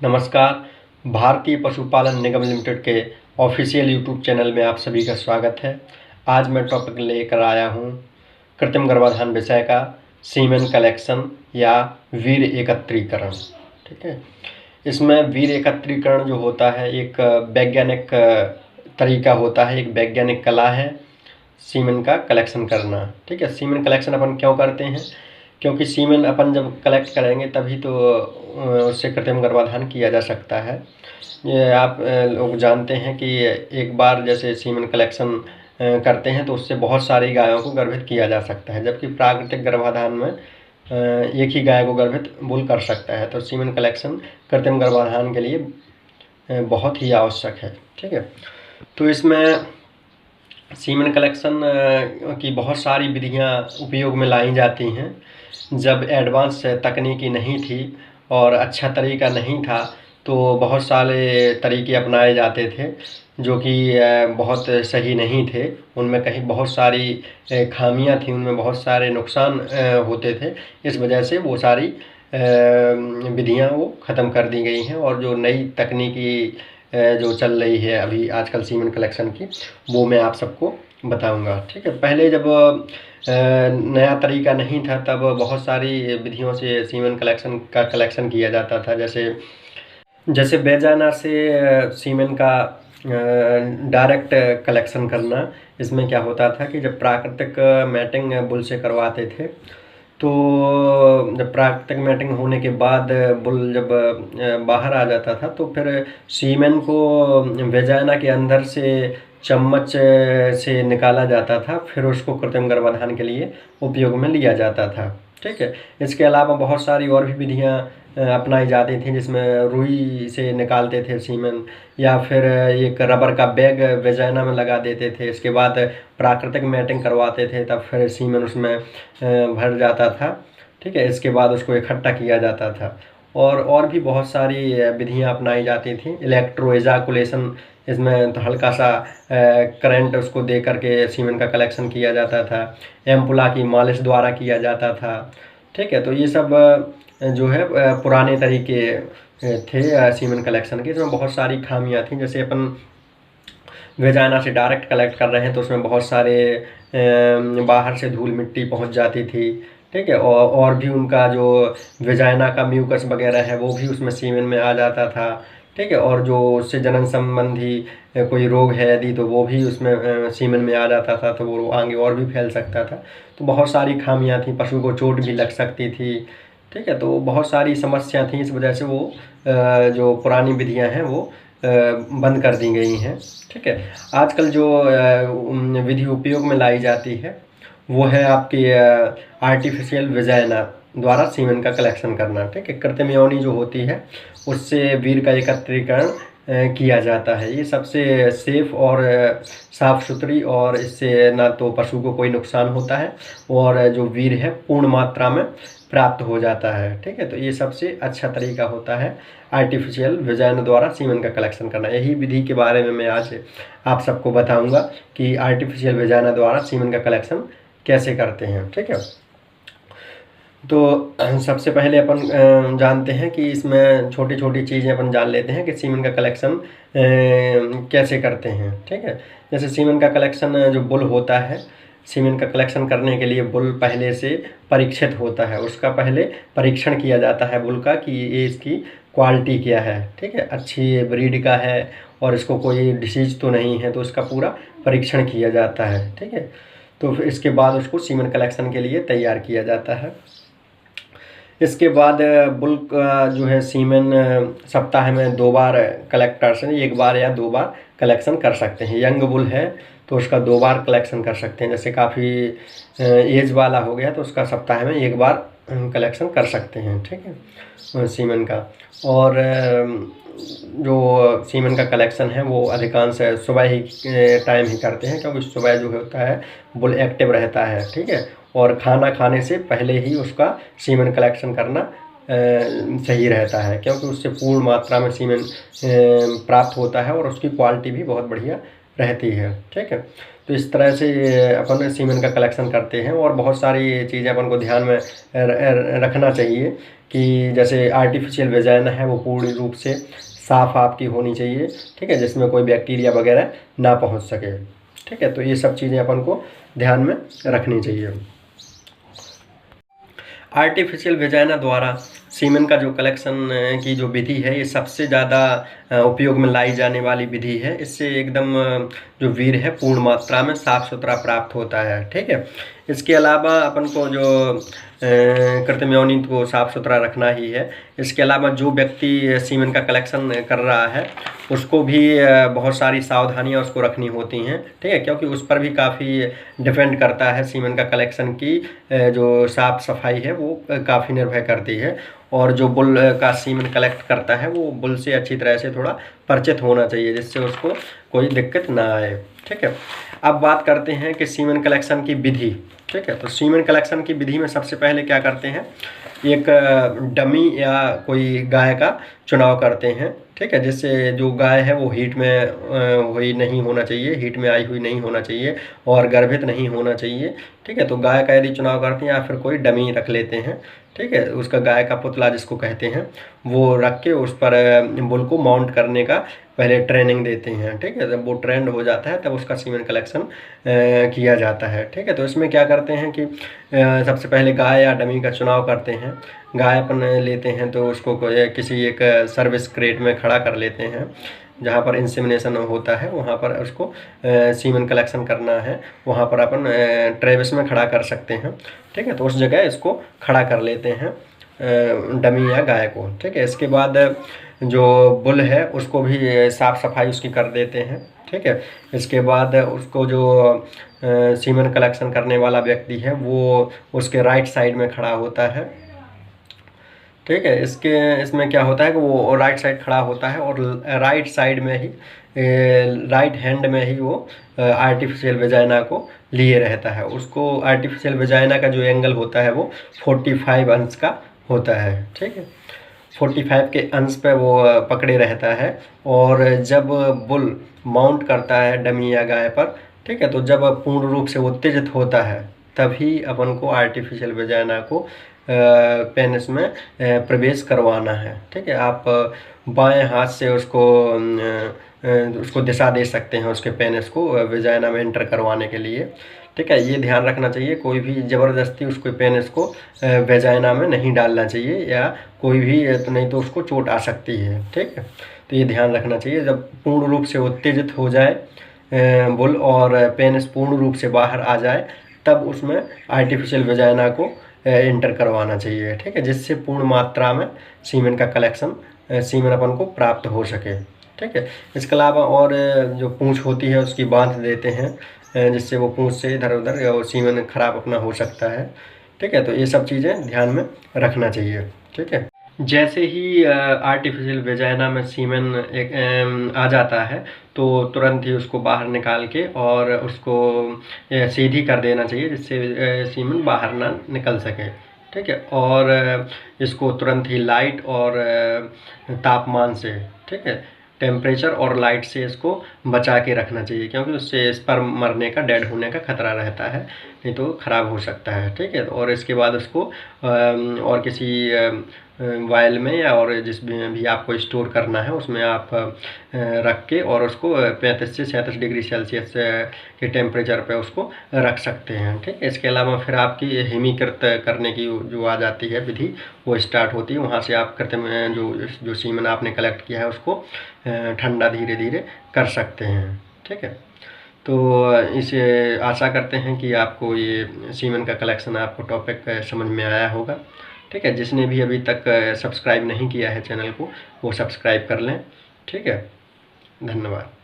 नमस्कार। भारतीय पशुपालन निगम लिमिटेड के ऑफिशियल यूट्यूब चैनल में आप सभी का स्वागत है। आज मैं टॉपिक लेकर आया हूँ कृत्रिम गर्भाधान विषय का सीमेन कलेक्शन या वीर्य एकत्रीकरण। ठीक है, इसमें वीर्य एकत्रीकरण जो होता है एक वैज्ञानिक तरीका होता है, एक वैज्ञानिक कला है सीमेन का कलेक्शन करना। ठीक है, सीमेन कलेक्शन अपन क्यों करते हैं? क्योंकि सीमेन अपन जब कलेक्ट करेंगे तभी तो उससे कृत्रिम गर्भाधान किया जा सकता है। ये आप लोग जानते हैं कि एक बार जैसे सीमेन कलेक्शन करते हैं तो उससे बहुत सारी गायों को गर्भित किया जा सकता है, जबकि प्राकृतिक गर्भाधान में एक ही गाय को गर्भित बुल कर सकता है। तो सीमेन कलेक्शन कृत्रिम गर्भाधान के लिए बहुत ही आवश्यक है। ठीक है, तो इसमें सीमेन कलेक्शन की बहुत सारी विधियां उपयोग में लाई जाती हैं। जब एडवांस तकनीकी नहीं थी और अच्छा तरीका नहीं था तो बहुत सारे तरीके अपनाए जाते थे जो कि बहुत सही नहीं थे। उनमें कहीं बहुत सारी खामियां थी, उनमें बहुत सारे नुकसान होते थे। इस वजह से वो सारी विधियां वो ख़त्म कर दी गई हैं और जो नई तकनीकी जो चल रही है अभी आजकल सीमेन कलेक्शन की, वो मैं आप सबको बताऊंगा। ठीक है, पहले जब नया तरीका नहीं था तब बहुत सारी विधियों से सीमेन कलेक्शन किया जाता था। जैसे बेजाना से सीमेन का डायरेक्ट कलेक्शन करना। इसमें क्या होता था कि जब प्राकृतिक मैटिंग बुल से करवाते थे तो जब प्राकृतिक मैटिंग होने के बाद बुल जब बाहर आ जाता था तो फिर सीमेन को वेजाइना के अंदर से चम्मच से निकाला जाता था, फिर उसको कृत्रिम गर्भाधान के लिए उपयोग में लिया जाता था। ठीक है, इसके अलावा बहुत सारी और भी विधियां अपनाई जाती थी, जिसमें रुई से निकालते थे सीमेन, या फिर एक रबर का बैग वेजाइना में लगा देते थे। इसके बाद प्राकृतिक मैटिंग करवाते थे, तब फिर सीमेन उसमें भर जाता था। ठीक है, इसके बाद उसको इकट्ठा किया जाता था और भी बहुत सारी विधियां अपनाई जाती थी। इलेक्ट्रो एजाकुलेशन, इसमें तो हल्का सा करंट उसको दे करके सीमेन का कलेक्शन किया जाता था। एम्पुला की मालिश द्वारा किया जाता था। ठीक है, तो ये सब जो है पुराने तरीके थे सीमेन कलेक्शन के। इसमें बहुत सारी खामियां थी। जैसे अपन वेजाइना से डायरेक्ट कलेक्ट कर रहे हैं तो उसमें बहुत सारे बाहर से धूल मिट्टी पहुंच जाती थी। ठीक है, और भी उनका जो वेजाइना का म्यूकस वगैरह है वो भी उसमें सीमेन में आ जाता था। ठीक है, और जो उससे जनन संबंधी कोई रोग है यदि, तो वो भी उसमें सीमेन में आ जाता था, तो वो आगे और भी फैल सकता था। तो बहुत सारी खामियां थी, पशु को चोट भी लग सकती थी। ठीक है, तो बहुत सारी समस्या थी। इस वजह से वो जो पुरानी विधियां हैं वो बंद कर दी गई हैं। ठीक है, आजकल जो विधि उपयोग में लाई जाती है वो है आपकी आर्टिफिशियल वेजाइना द्वारा सीमेन का कलेक्शन करना। ठीक है, कृत्रिम योनि जो होती है उससे वीर्य का एकत्रीकरण किया जाता है। ये सबसे सेफ और साफ सुथरी, और इससे ना तो पशु को कोई नुकसान होता है और जो वीर्य है पूर्ण मात्रा में प्राप्त हो जाता है। ठीक है, तो ये सबसे अच्छा तरीका होता है आर्टिफिशियल वेजाइना द्वारा सीमेन का कलेक्शन करना। यही विधि के बारे में मैं आज आप सबको बताऊंगा कि आर्टिफिशियल वेजाइना द्वारा सीमेन का कलेक्शन कैसे करते हैं। ठीक है, तो सबसे पहले अपन जानते हैं कि इसमें छोटी छोटी चीज़ें अपन जान लेते हैं कि सीमेन का कलेक्शन कैसे करते हैं। ठीक है, जैसे सीमेन का कलेक्शन जो बुल होता है, सीमेन का कलेक्शन करने के लिए बुल पहले से परीक्षित होता है। उसका पहले परीक्षण किया जाता है बुल का कि ये इसकी क्वालिटी क्या है। ठीक है, अच्छी ब्रीड का है और इसको कोई डिसीज तो नहीं है, तो उसका पूरा परीक्षण किया जाता है। ठीक है, तो फिर इसके बाद उसको सीमेन कलेक्शन के लिए तैयार किया जाता है। इसके बाद बुल का जो है सीमेन सप्ताह में 2 बार कलेक्टर से 1 बार या 2 बार कलेक्शन कर सकते हैं। यंग बुल है तो उसका 2 बार कलेक्शन कर सकते हैं। जैसे काफ़ी एज वाला हो गया तो उसका सप्ताह में 1 बार कलेक्शन कर सकते हैं। ठीक है, सीमेन का। और जो सीमेन का कलेक्शन है वो अधिकांश सुबह ही टाइम ही करते हैं, क्योंकि सुबह जो होता है बुल एक्टिव रहता है। ठीक है, और खाना खाने से पहले ही उसका सीमेन कलेक्शन करना सही रहता है, क्योंकि उससे पूर्ण मात्रा में सीमेन प्राप्त होता है और उसकी क्वालिटी भी बहुत बढ़िया रहती है। ठीक है, तो इस तरह से अपन सीमेन का कलेक्शन करते हैं। और बहुत सारी चीज़ें अपन को ध्यान में रखना चाहिए कि जैसे आर्टिफिशियल वेजाइना है वो पूर्ण रूप से साफ़ आपकी होनी चाहिए, ठीक है, जिसमें कोई बैक्टीरिया वगैरह ना पहुंच सके, ठीक है। तो ये सब चीज़ें अपन को ध्यान में रखनी चाहिए। आर्टिफिशियल वेजाइना द्वारा सीमेन का जो कलेक्शन की जो विधि है, ये सबसे ज़्यादा उपयोग में लाई जाने वाली विधि है। इससे एकदम जो वीर्य है पूर्ण मात्रा में साफ़ सुथरा प्राप्त होता है, ठीक है। इसके अलावा अपन को जो कृत्रिम यौनिक को साफ़ सुथरा रखना ही है। इसके अलावा जो व्यक्ति सीमेन का कलेक्शन कर रहा है उसको भी बहुत सारी सावधानियां उसको रखनी होती हैं, ठीक है, क्योंकि उस पर भी काफ़ी डिपेंड करता है। सीमेन का कलेक्शन की जो साफ़ सफाई है वो काफ़ी निर्भर करती है। और जो बुल का सीमेन कलेक्ट करता है वो बुल से अच्छी तरह से थोड़ा परिचित होना चाहिए, जिससे उसको कोई दिक्कत ना आए, ठीक है। अब बात करते हैं कि सीमेन कलेक्शन की विधि, ठीक है। तो सीमेन कलेक्शन की विधि में सबसे पहले क्या करते हैं, एक डमी या कोई गाय का चुनाव करते हैं, ठीक है, जिससे जो गाय है वो हीट में हुई नहीं होना चाहिए, हीट में आई हुई नहीं होना चाहिए और गर्भित नहीं होना चाहिए, ठीक है। तो गाय का यदि चुनाव करते हैं या फिर कोई डमी रख लेते हैं, ठीक है, उसका गाय का पुतला जिसको कहते हैं वो रख के उस पर बुल को माउंट करने का पहले ट्रेनिंग देते हैं, ठीक है। जब वो ट्रेंड हो जाता है तब उसका सीमेन कलेक्शन किया जाता है, ठीक है। तो इसमें क्या करते हैं कि सबसे पहले गाय या डमी का चुनाव करते हैं। गाय अपन लेते हैं तो उसको किसी एक सर्विस क्रेट में खड़ा कर लेते हैं, जहाँ पर इंसेमिनेशन होता है वहाँ पर उसको सीमेन कलेक्शन करना है, वहाँ पर अपन ट्रेविस में खड़ा कर सकते हैं, ठीक है। तो उस जगह इसको खड़ा कर लेते हैं डमी या गाय को, ठीक है। इसके बाद जो बुल है उसको भी साफ़ सफाई उसकी कर देते हैं, ठीक है। इसके बाद उसको जो सीमेन कलेक्शन करने वाला व्यक्ति है वो उसके राइट साइड में खड़ा होता है, ठीक है। इसमें क्या होता है कि वो राइट साइड खड़ा होता है और राइट साइड में ही राइट हैंड में ही वो आर्टिफिशियल वेजाइना को लिए रहता है। उसको आर्टिफिशियल वेजाइना का जो एंगल होता है वो 45 अंश का होता है, ठीक है। 45 के अंश पे वो पकड़े रहता है। और जब बुल माउंट करता है डमी या गाय पर, ठीक है, तो जब पूर्ण रूप से उत्तेजित होता है तभी अपन को आर्टिफिशियल वेजाइना को पेनिस में प्रवेश करवाना है, ठीक है। आप बाएं हाथ से उसको दिशा दे सकते हैं उसके पेनिस को वेजाइना में एंटर करवाने के लिए, ठीक है। ये ध्यान रखना चाहिए कोई भी ज़बरदस्ती उसको पेनिस को वेजाइना में नहीं डालना चाहिए, या कोई भी तो नहीं तो उसको चोट आ सकती है, ठीक है। तो ये ध्यान रखना चाहिए। जब पूर्ण रूप से उत्तेजित हो जाए बुल और पेनिस पूर्ण रूप से बाहर आ जाए तब उसमें आर्टिफिशियल वेजाइना को एंटर करवाना चाहिए, ठीक है, जिससे पूर्ण मात्रा में सीमेन का कलेक्शन सीमेन अपन को प्राप्त हो सके, ठीक है। इसके अलावा और जो पूँछ होती है उसकी बांध देते हैं, जिससे वो पूँछ से इधर उधर सीमेन खराब अपना हो सकता है, ठीक है। तो ये सब चीज़ें ध्यान में रखना चाहिए, ठीक है। जैसे ही आर्टिफिशियल वेजाइना में सीमेन आ जाता है तो तुरंत ही उसको बाहर निकाल के और उसको सीधी कर देना चाहिए, जिससे सीमेन बाहर ना निकल सके, ठीक है। और इसको तुरंत ही लाइट और तापमान से, ठीक है, टेम्परेचर और लाइट से इसको बचा के रखना चाहिए, क्योंकि उससे इस पर मरने का, डेड होने का खतरा रहता है, नहीं तो ख़राब हो सकता है, ठीक है। और इसके बाद उसको और किसी वायल में या और जिस भी आपको स्टोर करना है उसमें आप रख के और उसको 35 से 37 डिग्री सेल्सियस के टेम्परेचर पे उसको रख सकते हैं, ठीक है। इसके अलावा फिर आपकी हिमीकृत करने की जो आ जाती है विधि वो स्टार्ट होती है। वहाँ से आप कृत्रिम जो सीमेन आपने कलेक्ट किया है उसको ठंडा धीरे धीरे कर सकते हैं, ठीक है। तो इसे आशा करते हैं कि आपको ये सीमेन का कलेक्शन आपको टॉपिक समझ में आया होगा, ठीक है। जिसने भी अभी तक सब्सक्राइब नहीं किया है चैनल को वो सब्सक्राइब कर लें, ठीक है। धन्यवाद।